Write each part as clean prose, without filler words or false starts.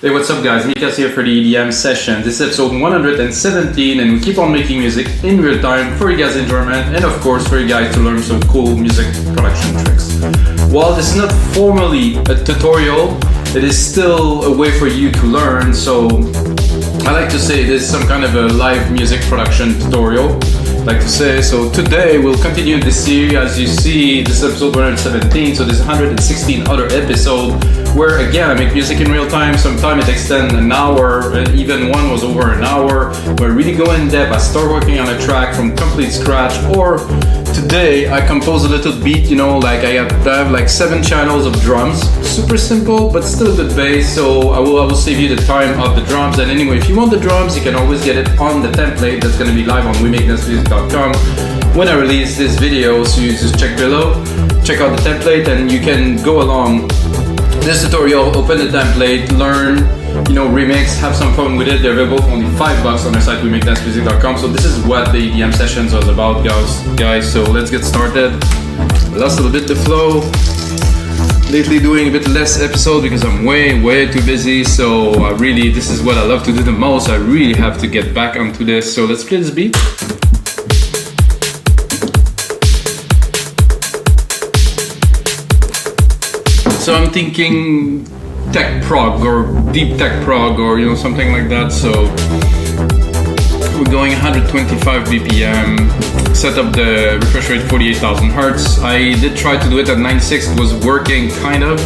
Hey, what's up guys, Mikas here for the EDM session. This is episode 117 and we keep on making music in real time for you guys' enjoyment and of course for you guys to learn some cool music production tricks. While this is not formally a tutorial, it is still a way for you to learn, so I like to say this is some kind of a live music production tutorial. I like to say, so today we'll continue this series. As you see, this is episode 117, so there's 116 other episodes where again I make music in real time. Sometimes it extends an hour, even one was over an hour, where I really go in depth. I start working on a track from complete scratch, or today I compose a little beat, you know, like I have like 7 channels of drums, super simple but still a good bass, so I will save you the time of the drums. And anyway, if you want the drums, you can always get it on the template that's going to be live on WeMakeDanceMusic.com when I release this video, so you just check below, check out the template and you can go along this tutorial, open the template, learn, you know, remix, have some fun with it. They're available for only $5 on our site, WeMakeDanceMusic.com. So this is what the EDM sessions was about, guys. So let's get started. I lost a little bit the flow. Lately doing a bit less episode because I'm way too busy. So this is what I love to do the most. I really have to get back onto this. So let's play this beat. So I'm thinking tech prog or deep tech prog or something like that. So we're going 125 BPM, set up the refresh rate 48,000 Hertz. I did try to do it at 96, it was working kind of.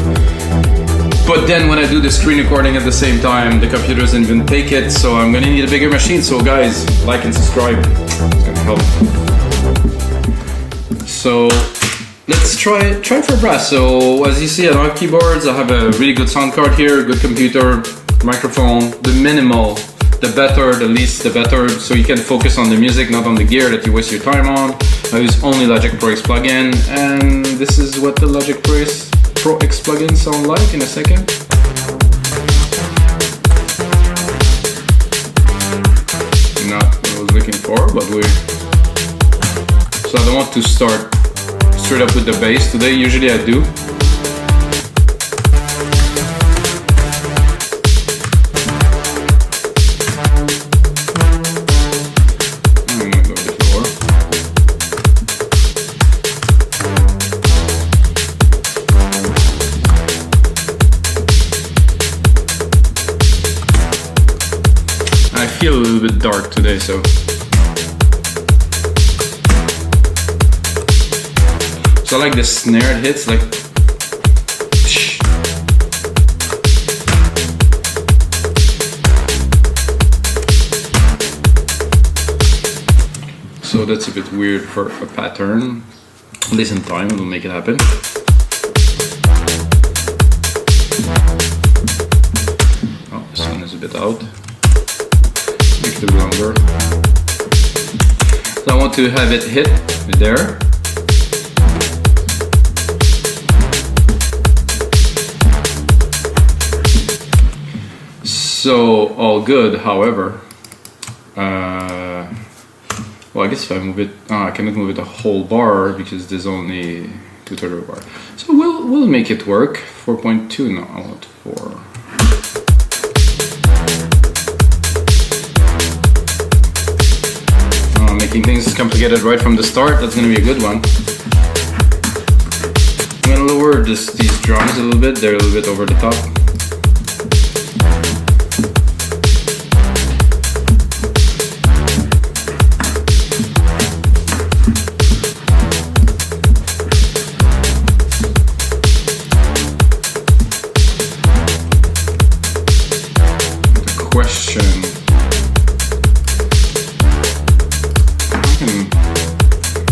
But then when I do the screen recording at the same time, the computer doesn't even take it. So I'm gonna need a bigger machine. So guys, like and subscribe, it's gonna help. So let's try for brass. So as you see, I don't have keyboards. I have a really good sound card here, good computer, microphone. The minimal, the better, the least, the better. So you can focus on the music, not on the gear that you waste your time on. I use only Logic Pro X plugin, and this is what the Logic Pro X plugin sound like in a second. Not what I was looking for, but so I don't want to start straight up with the bass today. Usually I do. I'm gonna go a bit lower. I feel a little bit dark today, so I like the snare it hits, like so that's a bit weird for a pattern. At least in time it'll make it happen. Oh, this one is a bit out. Make it longer. So I want to have it hit there. So all good, however, well, I guess if I move it, I cannot move it a whole bar because there's only 2/3 of a bar. So we'll make it work. 4.2, no, I want 4. Making things complicated right from the start, that's gonna be a good one. I'm gonna lower these drums a little bit, they're a little bit over the top.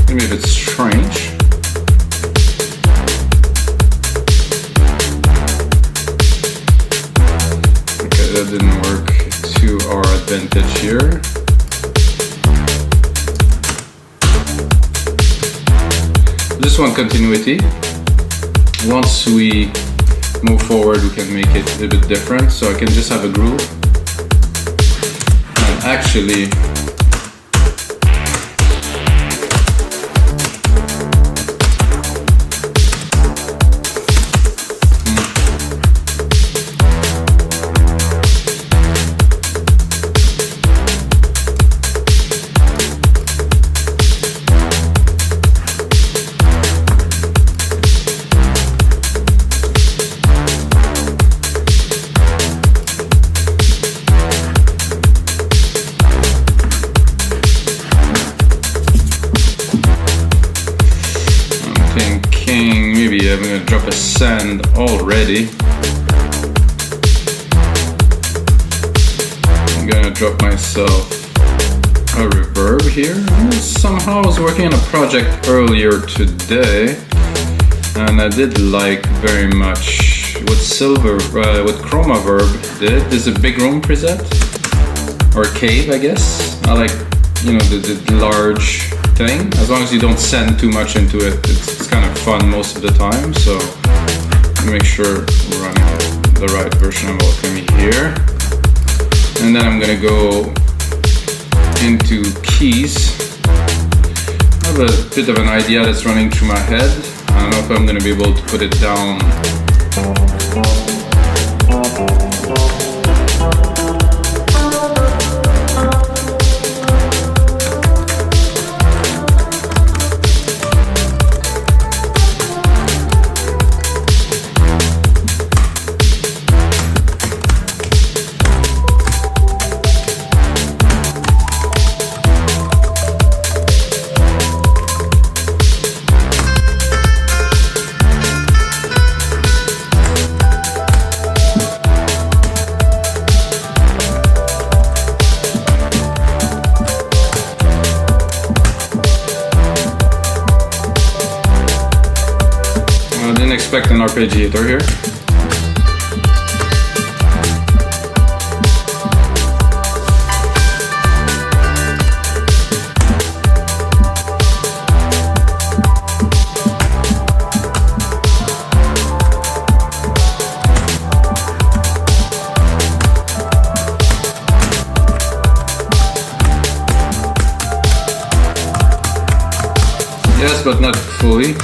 Maybe a bit strange. Okay, that didn't work to our advantage here. Just want continuity. Once we move forward, we can make it a bit different. So I can just have a groove. And actually, send already. I'm gonna drop myself a reverb here. Somehow I was working on a project earlier today, and I did like very much what ChromaVerb did. There's a big room preset, or cave, I guess. I like, you know, the large thing. As long as you don't send too much into it, it's kind of fun most of the time. So make sure we're running the right version of Alchemy here. And then I'm gonna go into keys. I have a bit of an idea that's running through my head. I don't know if I'm gonna be able to put it down. Expect an arpeggiator here. Yes, but not fully.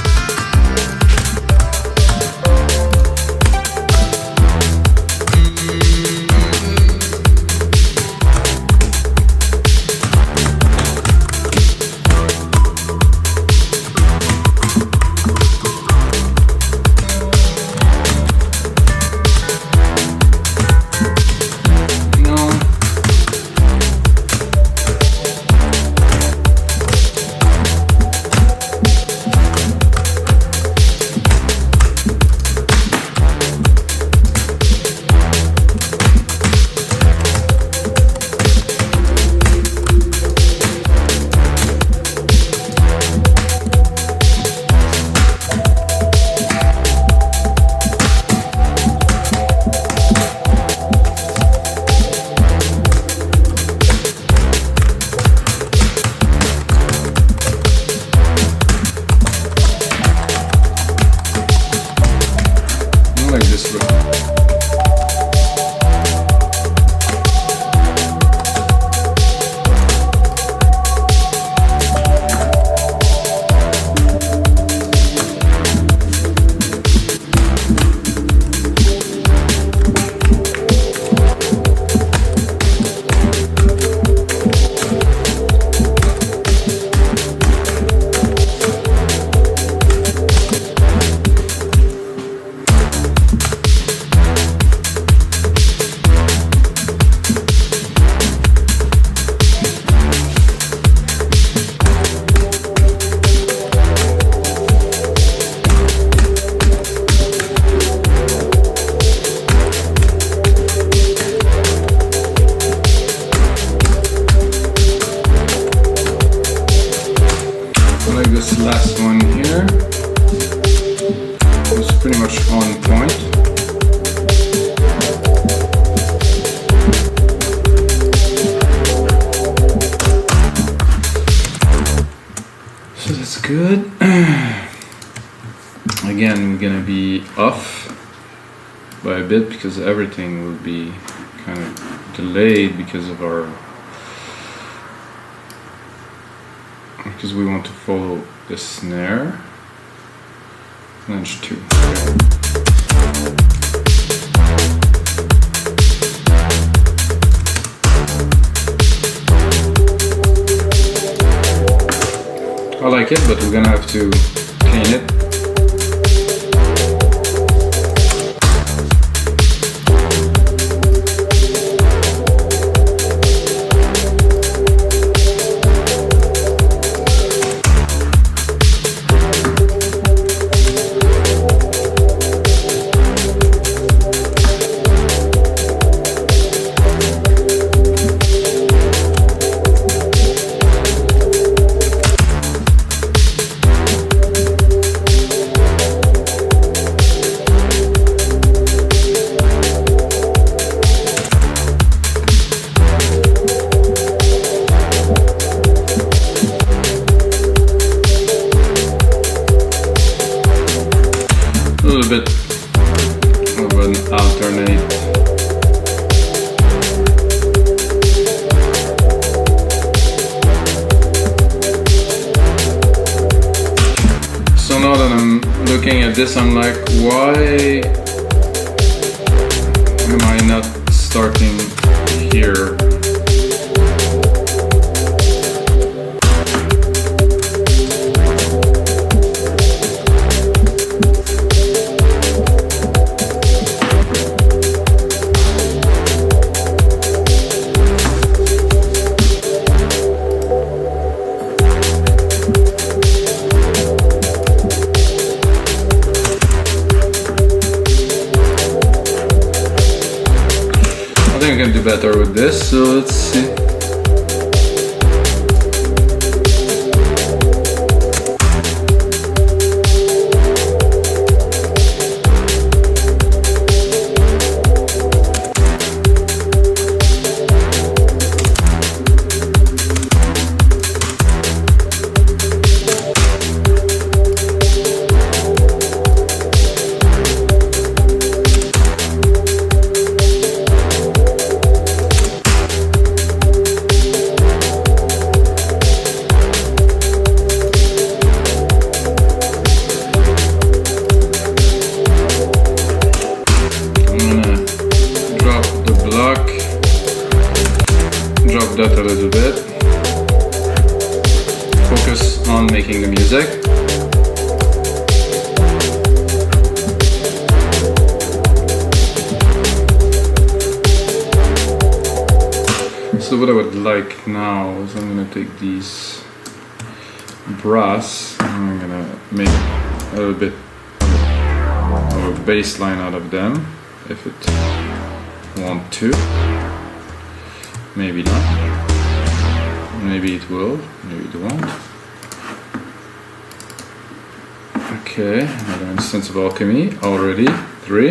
Last one here is pretty much on point. So that's good. Again, we're gonna be off by a bit because everything will be kind of delayed because of because we want to follow the snare. Flange 2. I like it, but we're gonna have to clean it. little bit of an alternate. So now that I'm looking at this, I'm like, why am I not starting here? I can do better with this, so let's see. Drop that a little bit. Focus on making the music. So what I would like now is I'm going to take these brass and I'm going to make a little bit of a bass line out of them if it want to. Maybe not. Maybe it will. Maybe it won't. Okay, another instance of alchemy already. 3.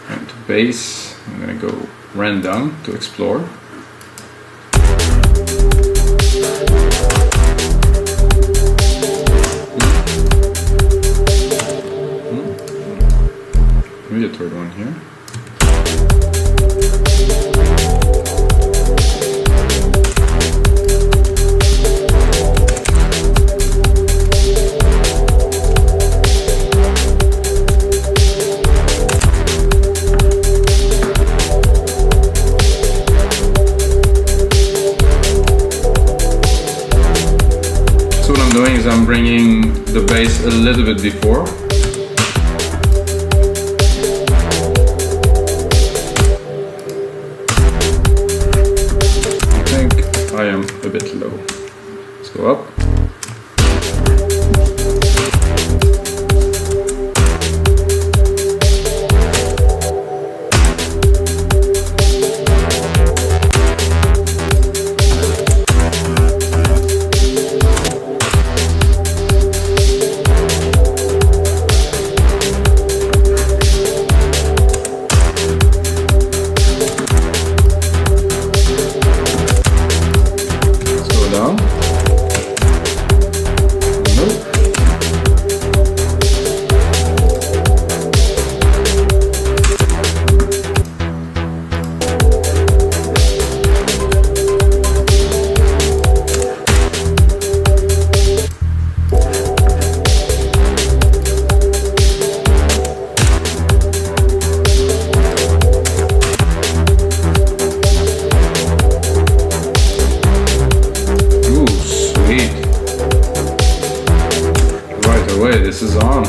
And to bass, I'm gonna go random to explore. Maybe a third one here. I'm bringing the bass a little bit before. I think I am a bit low. Let's go up. This is on.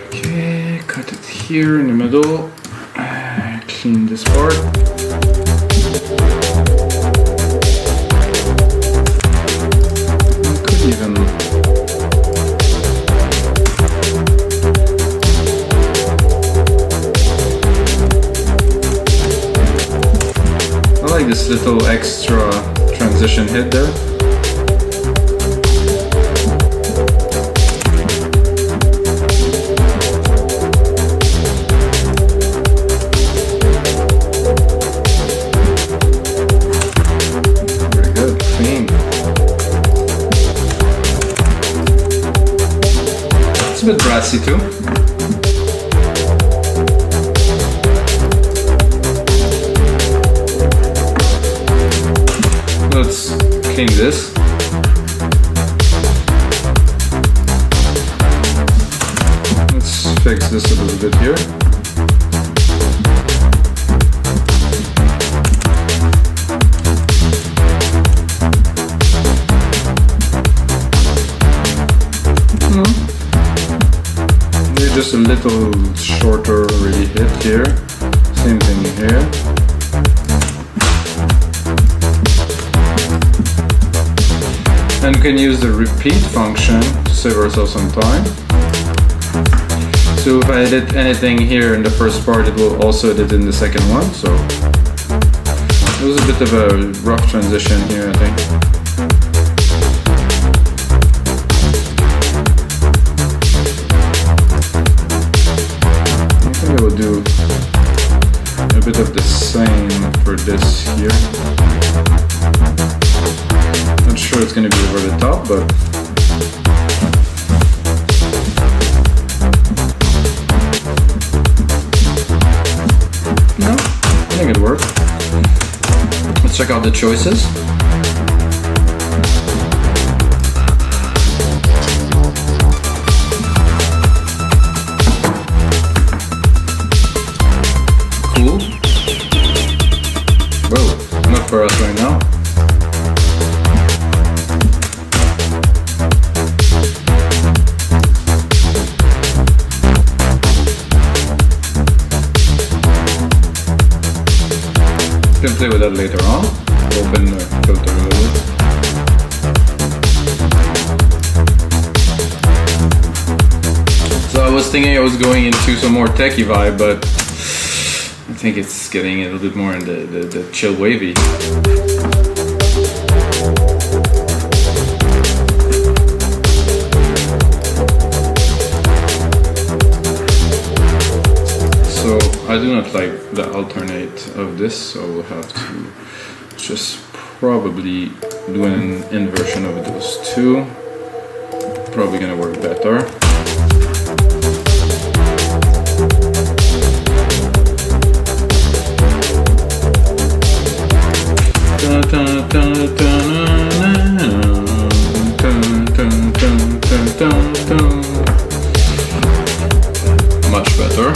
Okay, cut it here in the middle. Clean this part. I could even this little extra transition hit there. Very It's a bit brassy too. Let's clean this. Let's fix this a little bit here. Just a little shorter really hit here. Same thing here. And we can use the repeat function to save ourselves some time. So if I edit anything here in the first part, it will also edit in the second one. So it was a bit of a rough transition here, I think. I will do a bit of the same for this here. Not sure it's going to be over the top, but no, I think it worked. Let's check out the choices. Whoa, not for us right now. You can play with that later on. Open the filter a little bit. So I was thinking I was going into some more techie vibe, but I think it's getting a little bit more in the chill wavy. So I do not like the alternate of this, so we'll have to just probably do an inversion of those two. Probably gonna work better. Much better.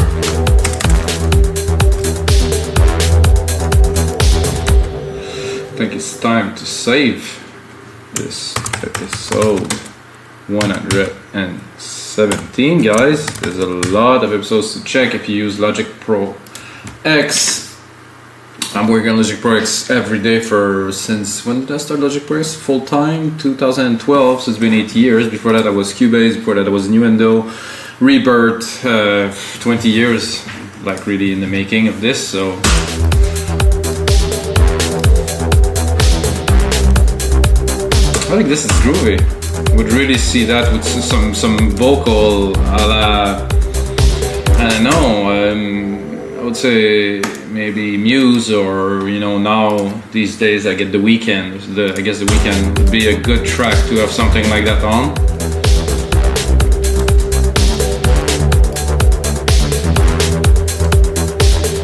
I think it's time to save this episode 117, guys. There's a lot of episodes to check if you use Logic Pro X. I'm working on Logic Pro X every day since when did I start Logic Pro X? Full time, 2012, so it's been 8 years. Before that I was Cubase, before that I was Nuendo, Rebirth, 20 years, like really in the making of this, so. I think this is groovy. Would really see that with some vocal a la, I don't know, I would say maybe Muse, or now these days I get The Weeknd. I guess The Weeknd would be a good track to have something like that on.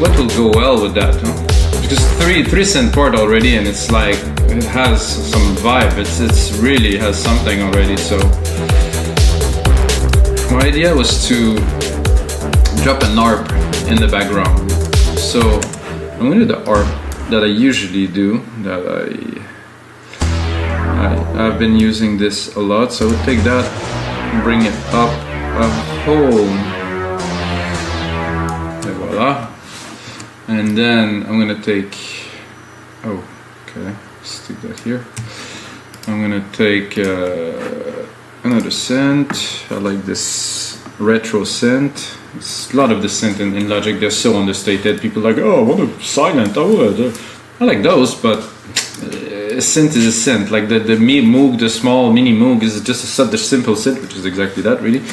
What will go well with that? Huh? Because three synth part already, and it's like it has some vibe. It's really has something already. So my idea was to drop an ARP in the background. So I'm going to do the ARP that I usually do, that I've been using this a lot. So I would take that and bring it up a whole, and voila. And then I'm going to take, stick that here. I'm going to take another synth. I like this retro synth. It's a lot of the synth in Logic, they're so understated. People are like, oh, what a silent. I like those, but a synth is a synth. Like the Moog, the small mini Moog is just such a simple synth, which is exactly that really.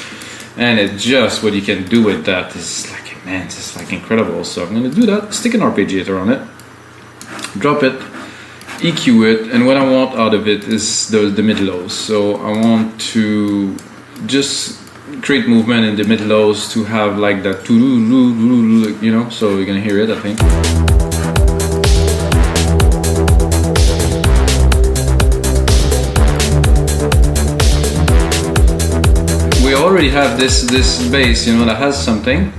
And it just, what you can do with that is like, man, it's just like incredible. So I'm gonna do that, stick an arpeggiator on it, drop it, EQ it, and what I want out of it is the mid-lows. So I want to just create movement in the mid lows to have like that, you know, so you're gonna hear it, I think. We already have this bass, you know, that has something,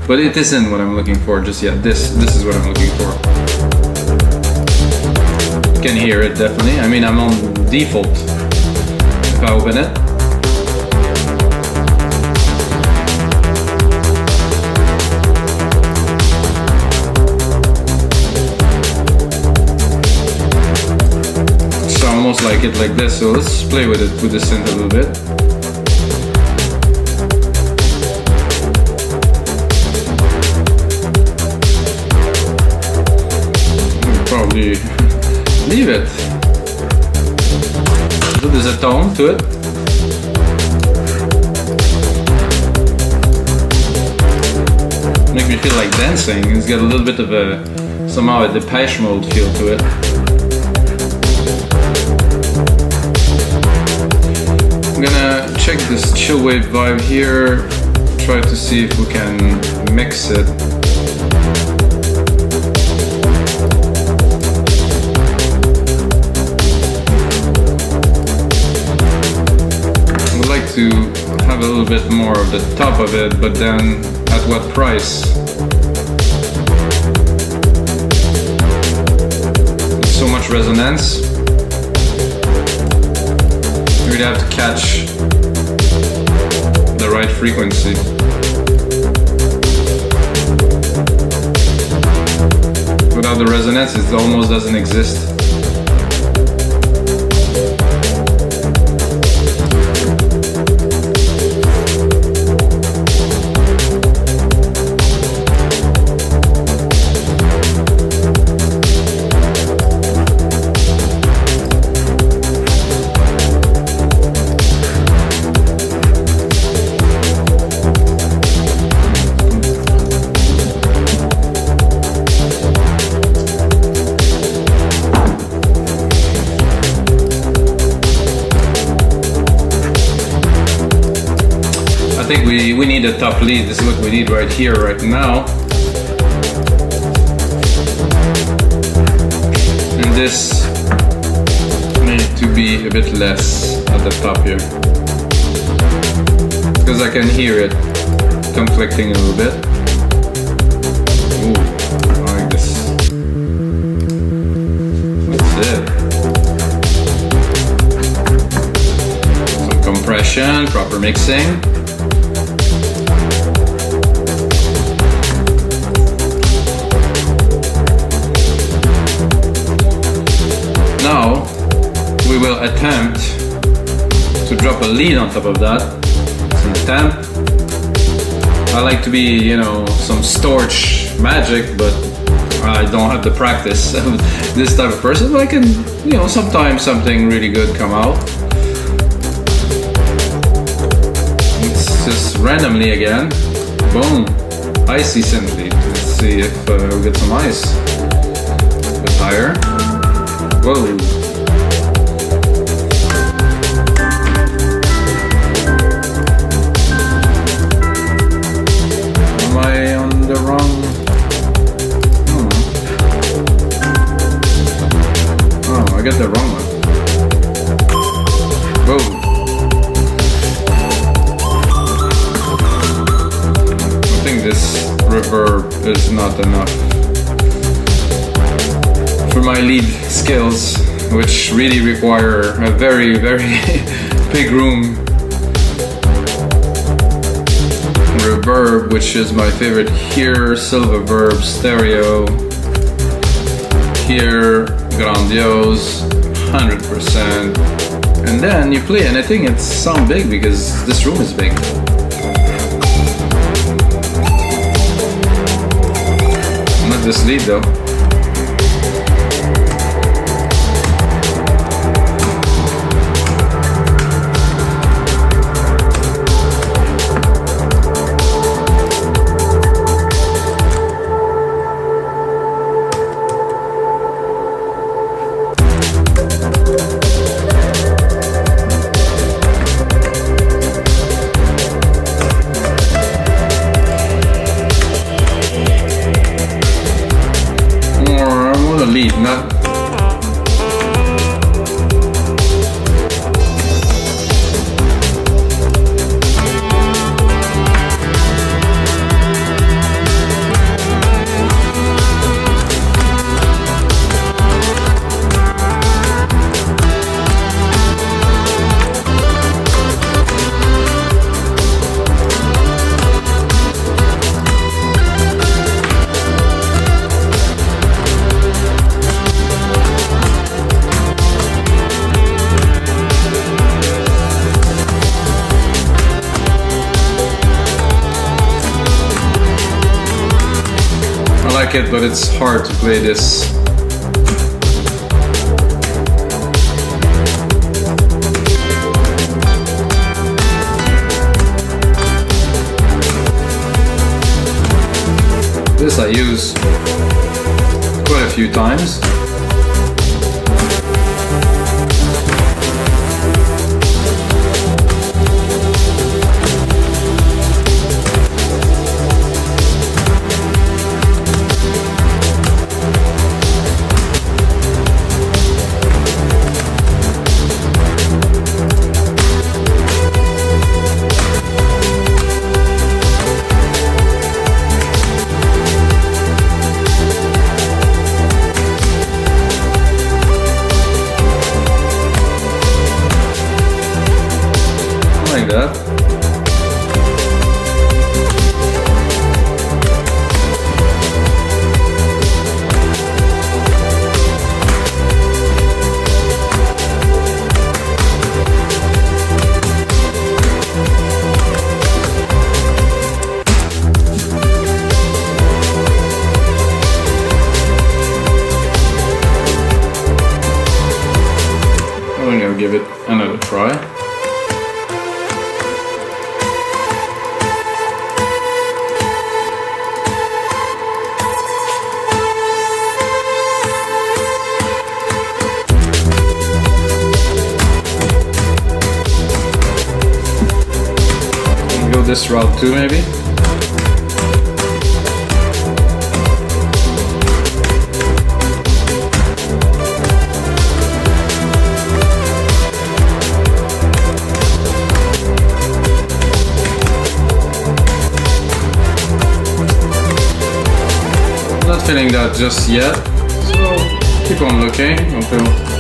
but it isn't what I'm looking for just yet. This is what I'm looking for. You can hear it definitely. I mean, I'm on default. If I open it, it's almost like it like this. So let's play with it with the synth a little bit. Probably leave it. So there's a tone to it. Make me feel like dancing. It's got a little bit of a somehow a Depeche Mode feel to it. I'm gonna check this chill wave vibe here. Try to see if we can mix it. To have a little bit more of the top of it, but then at what price? So much resonance. You really have to catch the right frequency. Without the resonance, it almost doesn't exist. I think we need a top lead. This is what we need right here, right now. And this need to be a bit less at the top here. Because I can hear it conflicting a little bit. Ooh, I like this. That's it. Some compression, proper mixing. Now we will attempt to drop a lead on top of that. Some temp. I like to be, you know, some Storch magic, but I don't have the practice of this type of person. But I can, you know, sometimes something really good come out. It's just randomly again. Boom. Icy synth lead. Let's see if we get some ice. A bit higher. Whoa. Am I on the wrong? Oh, I got the wrong one. Whoa. I think this reverb is not enough for my lead skills, which really require a very, very big room. Reverb, which is my favorite here, Silververb, stereo, here, grandiose, 100%. And then you play and I think it sounds big because this room is big. Not this lead though. like it, but it's hard to play this. This I use quite a few times. Like that. I'm gonna give it another try. Go this route too, maybe. Not feeling that just yet, so keep on looking until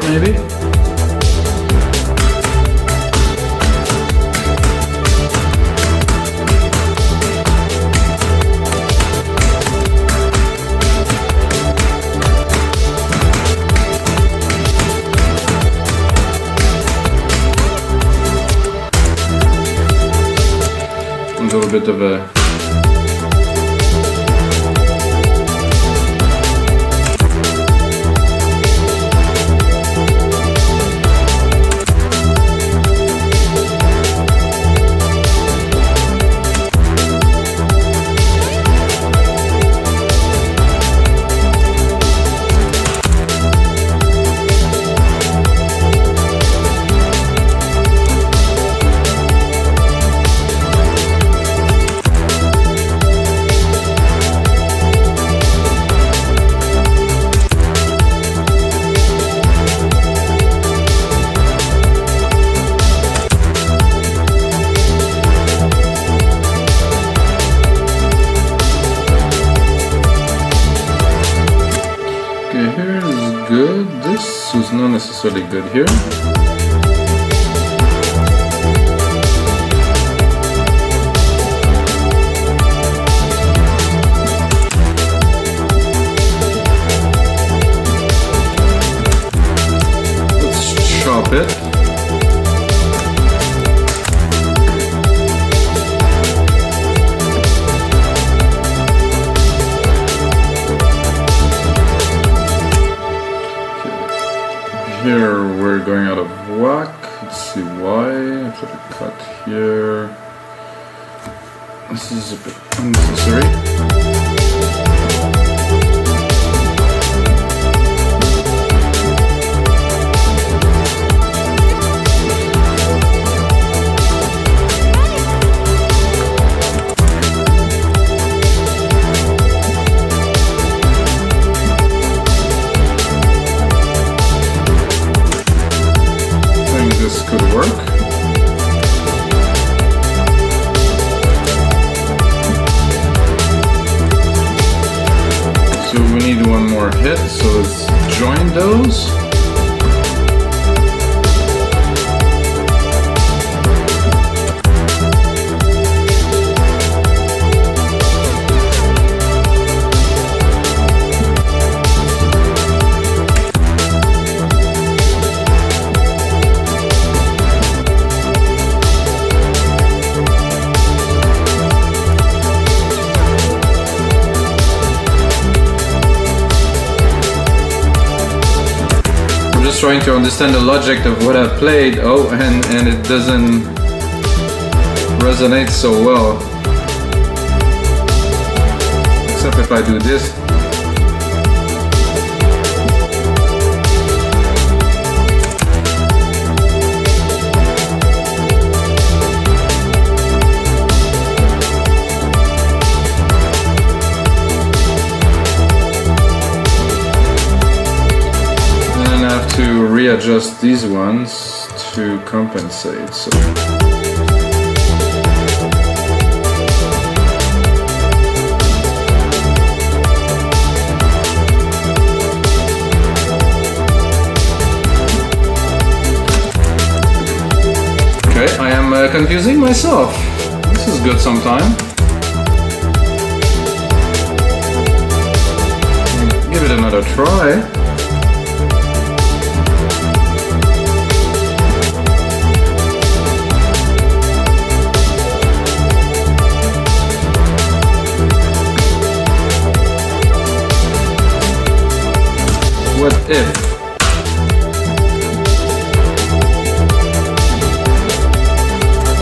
maybe? A little bit of a good. This is not necessarily good here. Let's chop it. Here we're going out of whack. Let's see why. I put a cut here. This is a bit unnecessary. need one more hit, so let's join those. Trying to understand the logic of what I played. Oh, and it doesn't resonate so well, except if I do this. To readjust these ones to compensate. So okay, I am confusing myself. This is good sometime. Give it another try. What if?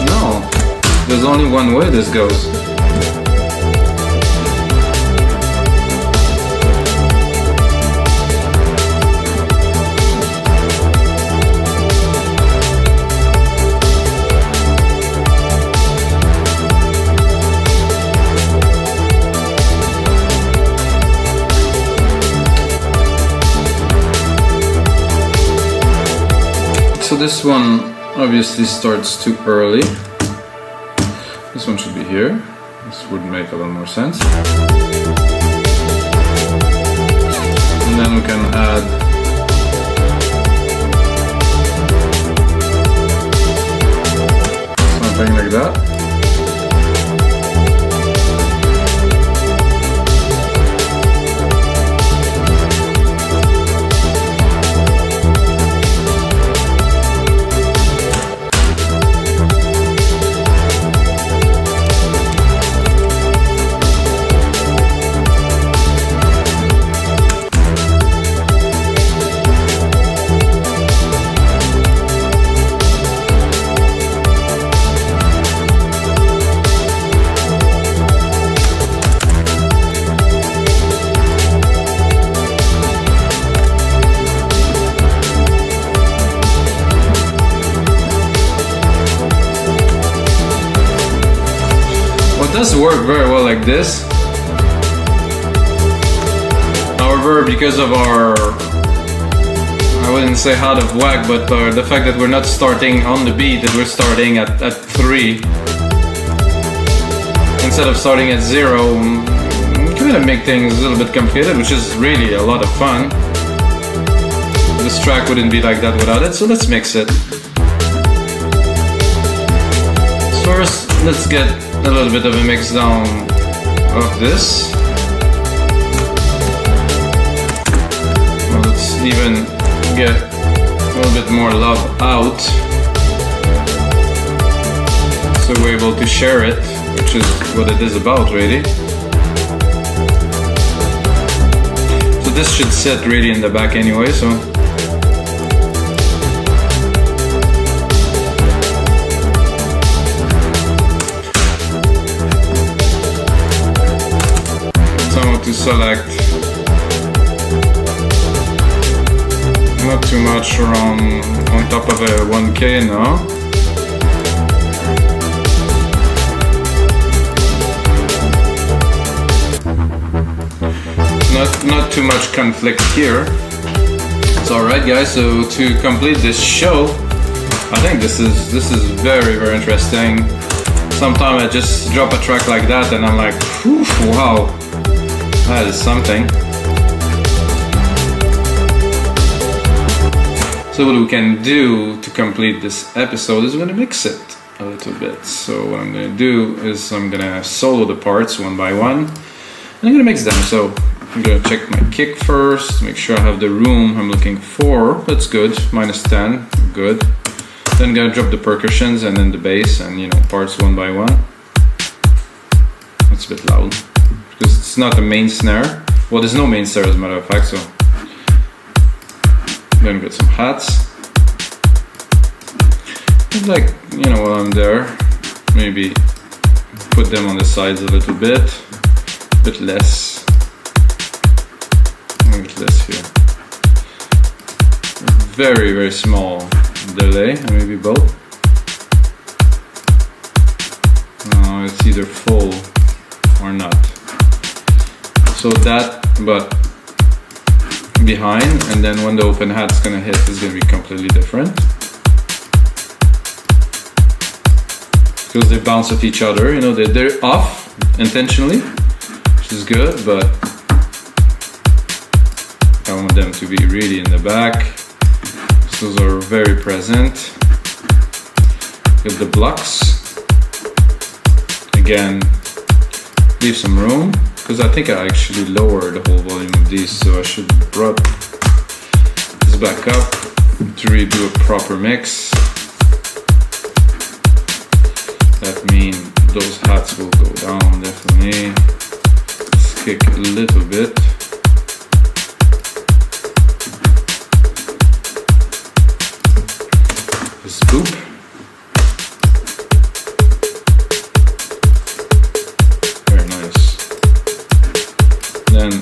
No, there's only one way this goes. So this one obviously starts too early. This one should be here. This would make a little more sense. And then we can add something like that. It does work very well like this. However, because of our, I wouldn't say out of whack, but the fact that we're not starting on the beat, that we're starting at 3 instead of starting at 0, kind of make things a little bit complicated, which is really a lot of fun. This track wouldn't be like that without it, so let's mix it. First, let's get a little bit of a mix down of this. Well, let's even get a little bit more love out, so we're able to share it, which is what it is about, really. So this should sit really in the back anyway, so to select not too much around on top of a 1K now. Not too much conflict here. It's alright, guys. So to complete this show, I think this is very, very interesting. Sometimes I just drop a track like that and I'm like, wow. That is something. So what we can do to complete this episode is we're gonna mix it a little bit. So what I'm gonna do is I'm gonna solo the parts one by one, and I'm gonna mix them. So I'm gonna check my kick first, make sure I have the room I'm looking for. That's good, -10, good. Then I'm gonna drop the percussions and then the bass and parts one by one. It's a bit loud because it's not a main snare. Well, there's no main snare as a matter of fact, so I'm gonna get some hats. Like, while I'm there, maybe put them on the sides a little bit less. A bit less here. Very, very small delay, maybe both. It's either full or not. So that, but behind, and then when the open hat's gonna hit, it's gonna be completely different. Because they bounce off each other, they're off intentionally, which is good, but I want them to be really in the back. So those are very present. Get the blocks. Again, leave some room, because I think I actually lowered the whole volume of these, so I should brought this back up to really do a proper mix. That means those hats will go down definitely. Let's kick a little bit. This boop. Very nice. Then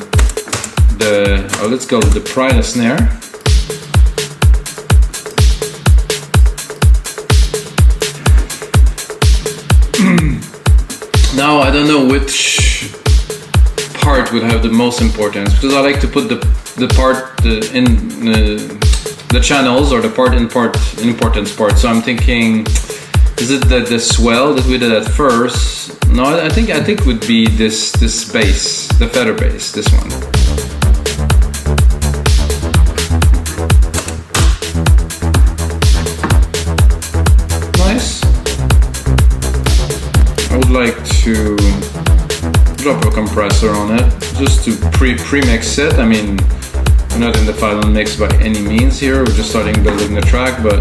let's go with the Prida snare. Now I don't know which part would have the most importance, because I like to put the part in the channels, or the part importance part. So I'm thinking, is it the swell that we did at first? No, I think would be this bass, the feather bass, this one. Nice. I would like to drop a compressor on it just to pre-mix it. I mean, we're not in the final mix by any means here, we're just starting building the track, but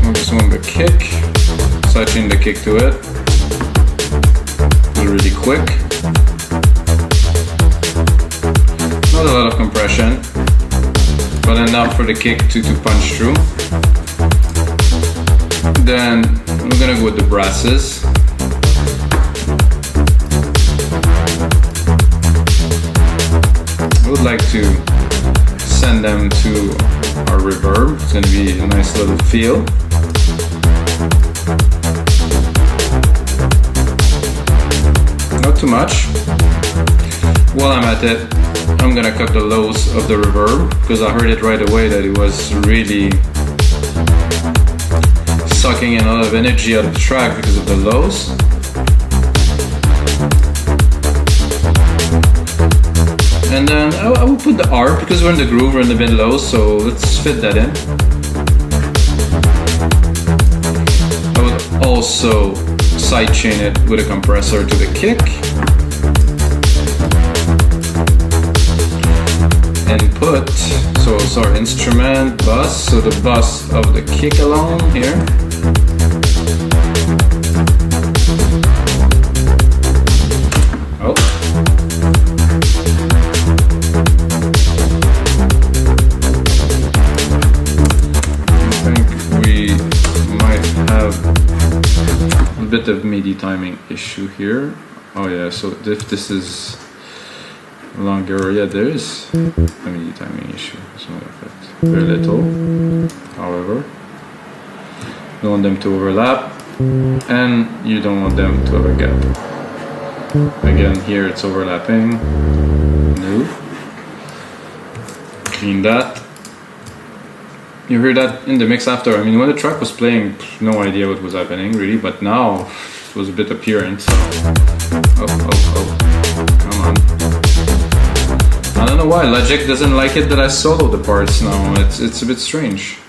I just want the kick, sidechain the kick to it. Really quick. Not a lot of compression, but enough for the kick to punch through. Then we're gonna go with the brasses. I would like to send them to our reverb. It's gonna be a nice little feel. Too much. While I'm at it, I'm gonna cut the lows of the reverb, because I heard it right away that it was really sucking in a lot of energy out of the track because of the lows. And then I will put the arp, because we're in the groove, we're in the mid lows, so let's fit that in. I would also sidechain it with a compressor to the kick. And put, sorry, instrument, bus, so the bus of the kick along here. Oh. I think we might have a bit of MIDI timing issue here. Oh yeah, so if this is longer, yeah, there is a MIDI timing issue, as a matter of fact. Very little, however. You don't want them to overlap, and you don't want them to have a gap. Again, here it's overlapping. No. Clean that. you hear that in the mix after. I mean, when the track was playing, no idea what was happening really, but now it was a bit apparent. So, come on. I don't know why Logic doesn't like it that I solo the parts now. It's a bit strange.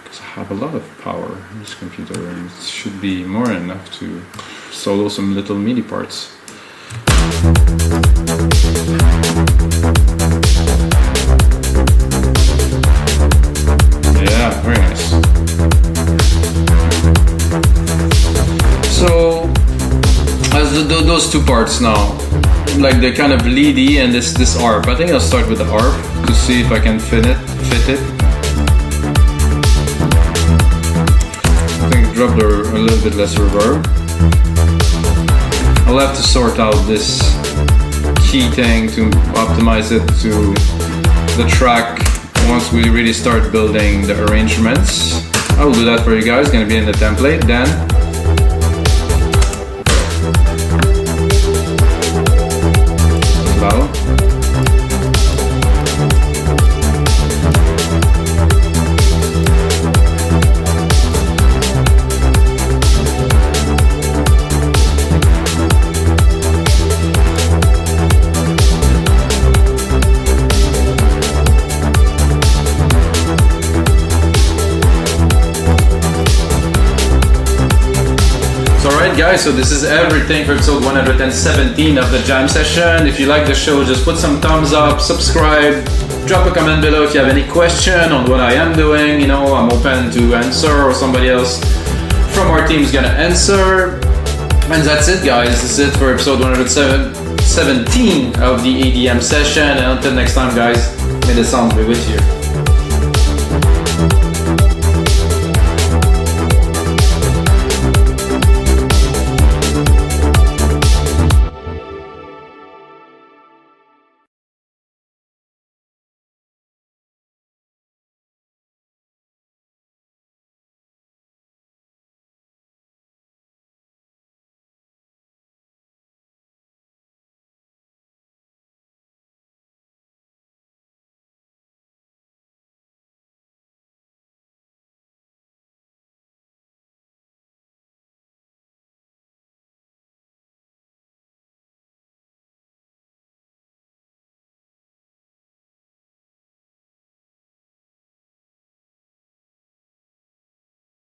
Because I have a lot of power in this computer and it should be more than enough to solo some little MIDI parts. Yeah, very nice. So, as those two parts now, like the kind of leady and this arp. I think I'll start with the arp to see if I can fit it. I think drop a little bit less reverb. I'll have to sort out this key thing to optimize it to the track once we really start building the arrangements. I will do that for you guys, it's gonna be in the template then. Loud. Guys, so this is everything for episode 117 of the jam session. If you like the show, just put some thumbs up, subscribe, drop a comment below if you have any question on what I am doing. You know, I'm open to answer, or somebody else from our team is gonna answer. And that's it, guys. This is it for episode 117 of the EDM session. And until next time, guys, may the sound be with you.